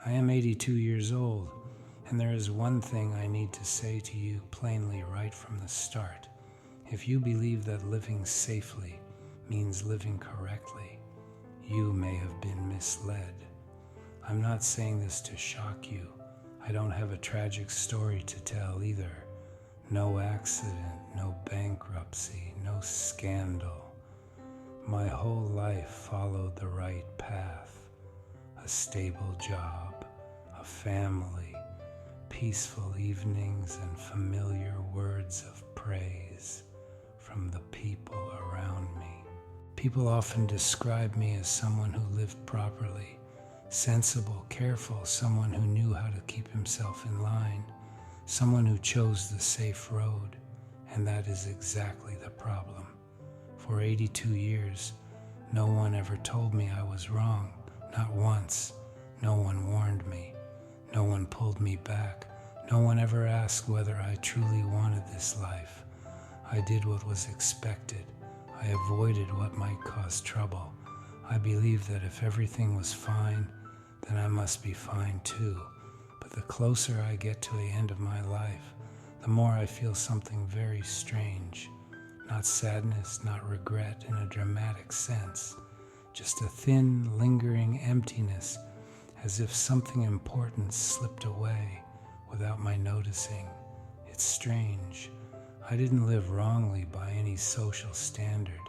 I am 82 years old, and there is one thing I need to say to you plainly right from the start. If you believe that living safely means living correctly, you may have been misled. I'm not saying this to shock you. I don't have a tragic story to tell either. No accident, no bankruptcy, no scandal. My whole life followed the right path. A stable job, a family, peaceful evenings, and familiar words of praise from the people around me. People often describe me as someone who lived properly, sensible, careful, someone who knew how to keep himself in line, someone who chose the safe road, and that is exactly the problem. For 82 years, no one ever told me I was wrong, not once. No one warned me. No one pulled me back. No one ever asked whether I truly wanted this life. I did what was expected. I avoided what might cause trouble. I believed that if everything was fine, then I must be fine too. But the closer I get to the end of my life, the more I feel something very strange. Not sadness, not regret in a dramatic sense, just a thin, lingering emptiness, as if something important slipped away without my noticing. It's strange. I didn't live wrongly by any social standard,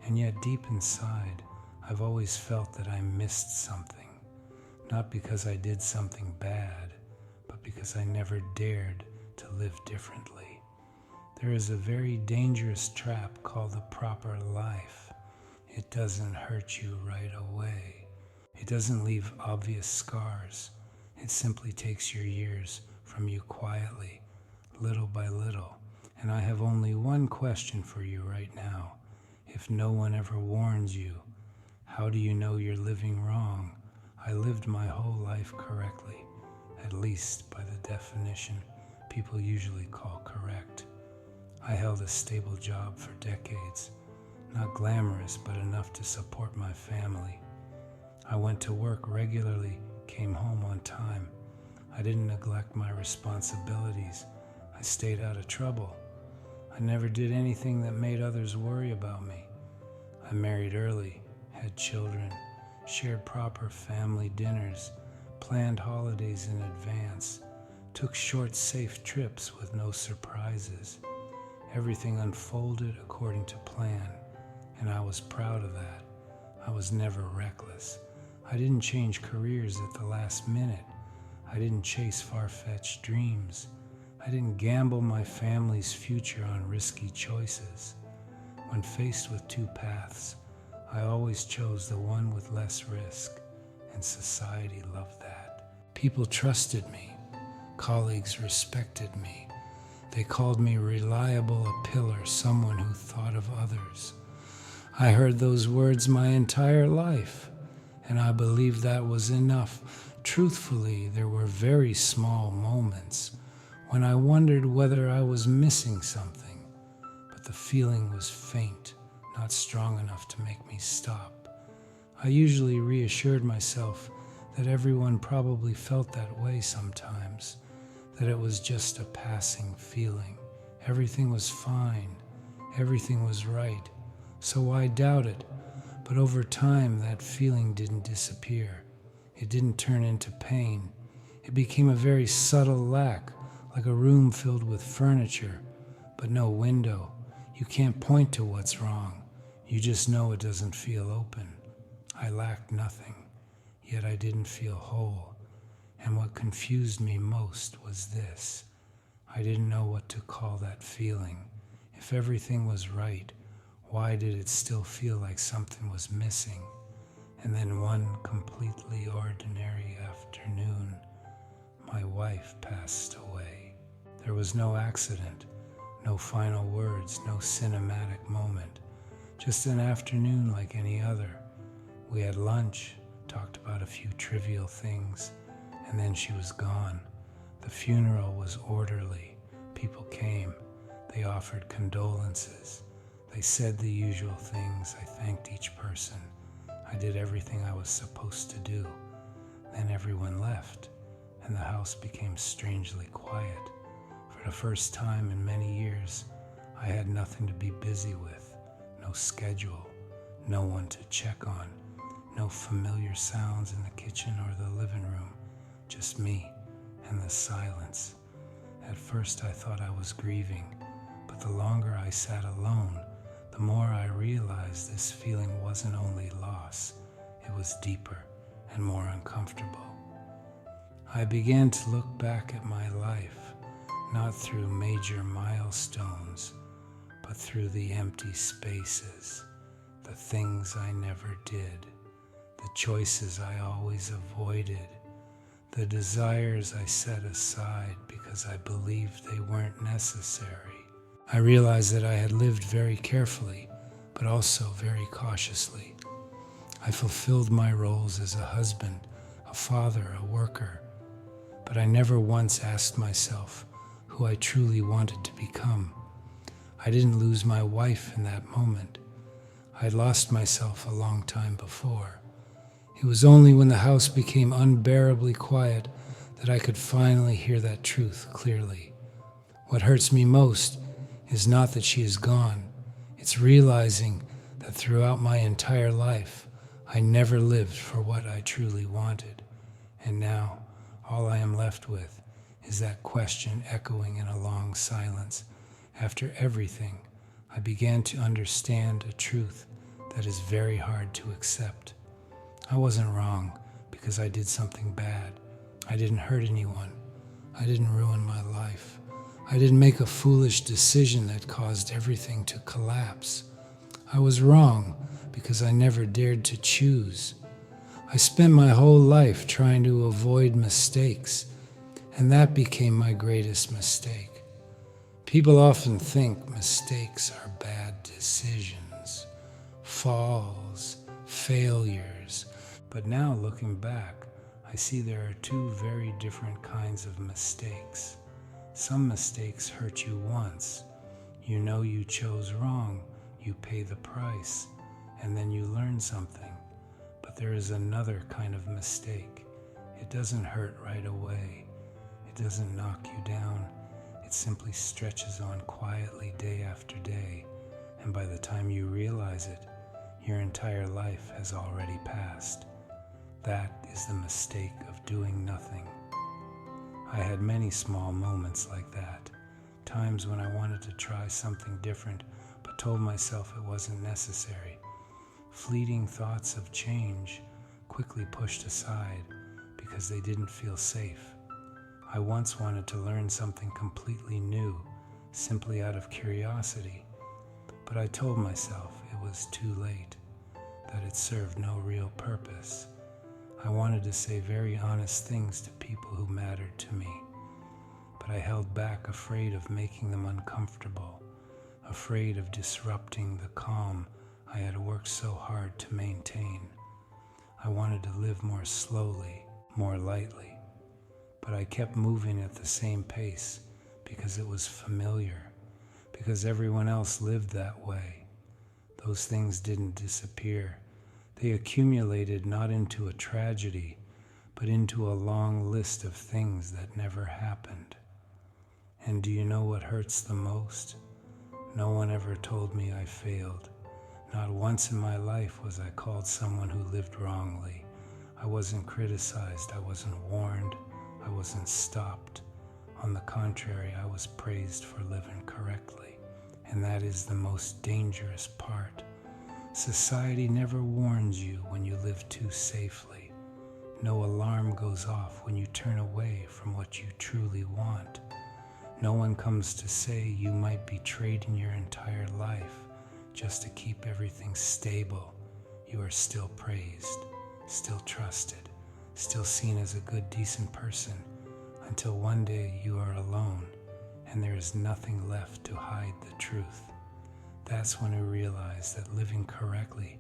and yet deep inside, I've always felt that I missed something. Not because I did something bad, but because I never dared to live differently. There is a very dangerous trap called the proper life. It doesn't hurt you right away. It doesn't leave obvious scars. It simply takes your years from you quietly, little by little. And I have only one question for you right now. If no one ever warns you, how do you know you're living wrong? I lived my whole life correctly, at least by the definition people usually call correct. I held a stable job for decades, not glamorous, but enough to support my family. I went to work regularly, came home on time. I didn't neglect my responsibilities. I stayed out of trouble. I never did anything that made others worry about me. I married early, had children, shared proper family dinners, planned holidays in advance, took short, safe trips with no surprises. Everything unfolded according to plan, and I was proud of that. I was never reckless. I didn't change careers at the last minute. I didn't chase far-fetched dreams. I didn't gamble my family's future on risky choices. When faced with two paths, I always chose the one with less risk, and society loved that. People trusted me. Colleagues respected me. They called me reliable, a pillar, someone who thought of others. I heard those words my entire life, and I believed that was enough. Truthfully, there were very small moments when I wondered whether I was missing something, but the feeling was faint, not strong enough to make me stop. I usually reassured myself that everyone probably felt that way sometimes, that it was just a passing feeling. Everything was fine. Everything was right. So why doubt it? But over time, that feeling didn't disappear. It didn't turn into pain. It became a very subtle lack, like a room filled with furniture, but no window. You can't point to what's wrong. You just know it doesn't feel open. I lacked nothing, yet I didn't feel whole. And what confused me most was this. I didn't know what to call that feeling. If everything was right, why did it still feel like something was missing? And then one completely ordinary afternoon, my wife passed away. There was no accident, no final words, no cinematic moment. Just an afternoon like any other. We had lunch, talked about a few trivial things, and then she was gone. The funeral was orderly. People came. They offered condolences. They said the usual things. I thanked each person. I did everything I was supposed to do. Then everyone left, and the house became strangely quiet. For the first time in many years, I had nothing to be busy with, no schedule, no one to check on, no familiar sounds in the kitchen or the living room, just me and the silence. At first I thought I was grieving, but the longer I sat alone, the more I realized this feeling wasn't only loss, it was deeper and more uncomfortable. I began to look back at my life, not through major milestones, but through the empty spaces, the things I never did, the choices I always avoided, the desires I set aside because I believed they weren't necessary. I realized that I had lived very carefully, but also very cautiously. I fulfilled my roles as a husband, a father, a worker, but I never once asked myself who I truly wanted to become. I didn't lose my wife in that moment. I had lost myself a long time before. It was only when the house became unbearably quiet that I could finally hear that truth clearly. What hurts me most is not that she is gone. It's realizing that throughout my entire life, I never lived for what I truly wanted. And now, all I am left with is that question echoing in a long silence. After everything, I began to understand a truth that is very hard to accept. I wasn't wrong because I did something bad. I didn't hurt anyone. I didn't ruin my life. I didn't make a foolish decision that caused everything to collapse. I was wrong because I never dared to choose. I spent my whole life trying to avoid mistakes, and that became my greatest mistake. People often think mistakes are bad decisions, falls, failures, but now looking back, I see there are two very different kinds of mistakes. Some mistakes hurt you once. You know you chose wrong, you pay the price, and then you learn something. But there is another kind of mistake. It doesn't hurt right away. It doesn't knock you down. It simply stretches on quietly day after day, and by the time you realize it, your entire life has already passed. That is the mistake of doing nothing. I had many small moments like that, times when I wanted to try something different but told myself it wasn't necessary. Fleeting thoughts of change quickly pushed aside because they didn't feel safe. I once wanted to learn something completely new, simply out of curiosity, but I told myself it was too late, that it served no real purpose. I wanted to say very honest things to people who mattered to me, but I held back, afraid of making them uncomfortable, afraid of disrupting the calm I had worked so hard to maintain. I wanted to live more slowly, more lightly, but I kept moving at the same pace because it was familiar, because everyone else lived that way. Those things didn't disappear. They accumulated not into a tragedy, but into a long list of things that never happened. And do you know what hurts the most? No one ever told me I failed. Not once in my life was I called someone who lived wrongly. I wasn't criticized, I wasn't warned, I wasn't stopped. On the contrary, I was praised for living correctly. And that is the most dangerous part. Society never warns you when you live too safely. No alarm goes off when you turn away from what you truly want. No one comes to say you might be trading your entire life just to keep everything stable. You are still praised, still trusted, still seen as a good, decent person, until one day you are alone and there is nothing left to hide the truth. That's when we realize that living correctly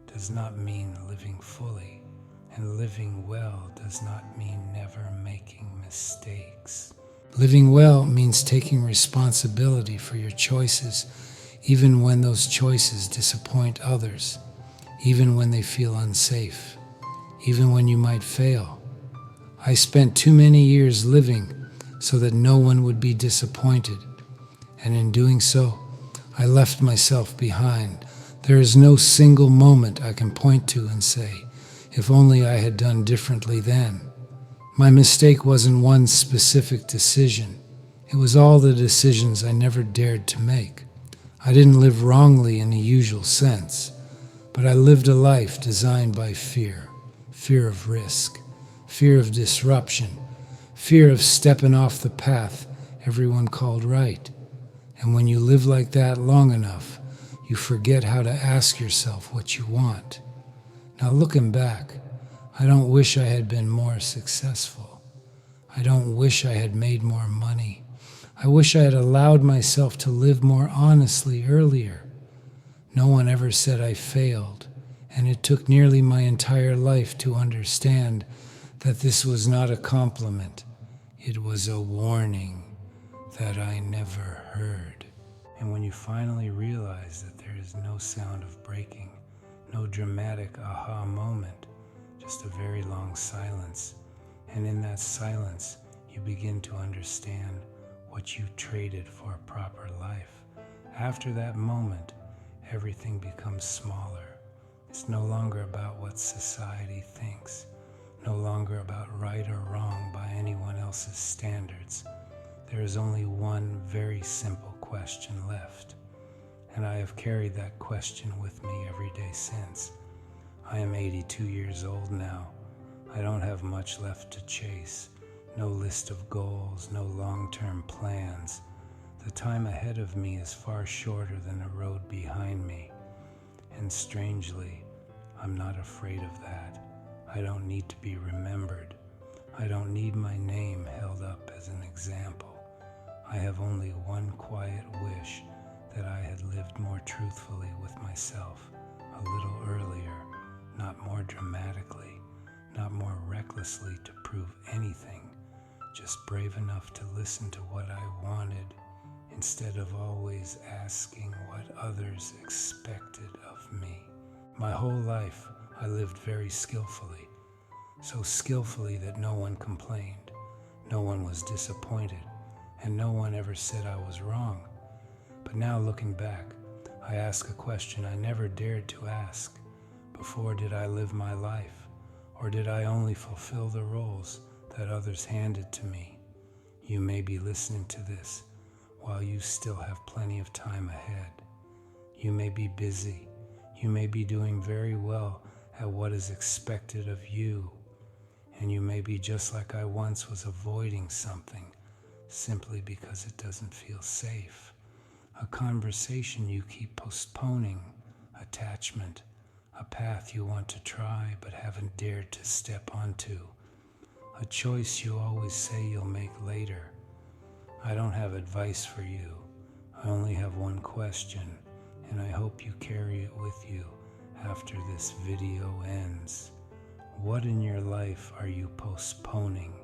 does not mean living fully, and living well does not mean never making mistakes. Living well means taking responsibility for your choices, even when those choices disappoint others, even when they feel unsafe, even when you might fail. I spent too many years living so that no one would be disappointed, and in doing so, I left myself behind. There is no single moment I can point to and say, if only I had done differently then. My mistake wasn't one specific decision. It was all the decisions I never dared to make. I didn't live wrongly in the usual sense, but I lived a life designed by fear. Fear of risk, fear of disruption, fear of stepping off the path everyone called right. And when you live like that long enough, you forget how to ask yourself what you want. Now looking back, I don't wish I had been more successful. I don't wish I had made more money. I wish I had allowed myself to live more honestly earlier. No one ever said I failed, and it took nearly my entire life to understand that this was not a compliment. It was a warning that I never heard. And when you finally realize that there is no sound of breaking, no dramatic aha moment, just a very long silence, and in that silence you begin to understand what you traded for a proper life. After that moment, everything becomes smaller. It's no longer about what society thinks, no longer about right or wrong by anyone else's standards. There is only one very simple question left, and I have carried that question with me every day since. I am 82 years old now. I don't have much left to chase, no list of goals, no long-term plans. The time ahead of me is far shorter than the road behind me, and strangely, I'm not afraid of that. I don't need to be remembered. I don't need my name held up as an example. I have only one quiet wish, that I had lived more truthfully with myself, a little earlier, not more dramatically, not more recklessly to prove anything, just brave enough to listen to what I wanted, instead of always asking what others expected of me. My whole life, I lived very skillfully, so skillfully that no one complained, no one was disappointed, and no one ever said I was wrong. But now looking back, I ask a question I never dared to ask. Before, did I live my life, or did I only fulfill the roles that others handed to me? You may be listening to this while you still have plenty of time ahead. You may be busy. You may be doing very well at what is expected of you, and you may be just like I once was, avoiding something simply because it doesn't feel safe. A conversation you keep postponing, attachment, a path you want to try but haven't dared to step onto, a choice you always say you'll make later. I don't have advice for you. I only have one question, and I hope you carry it with you after this video ends. What in your life are you postponing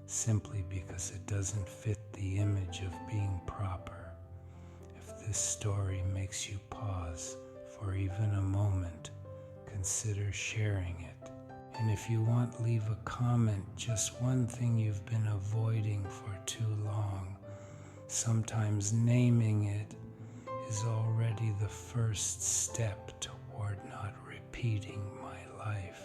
simply because it doesn't fit the image of being proper? If this story makes you pause for even a moment, consider sharing it. And if you want, leave a comment, just one thing you've been avoiding for too long. Sometimes naming it is already the first step toward not repeating my life.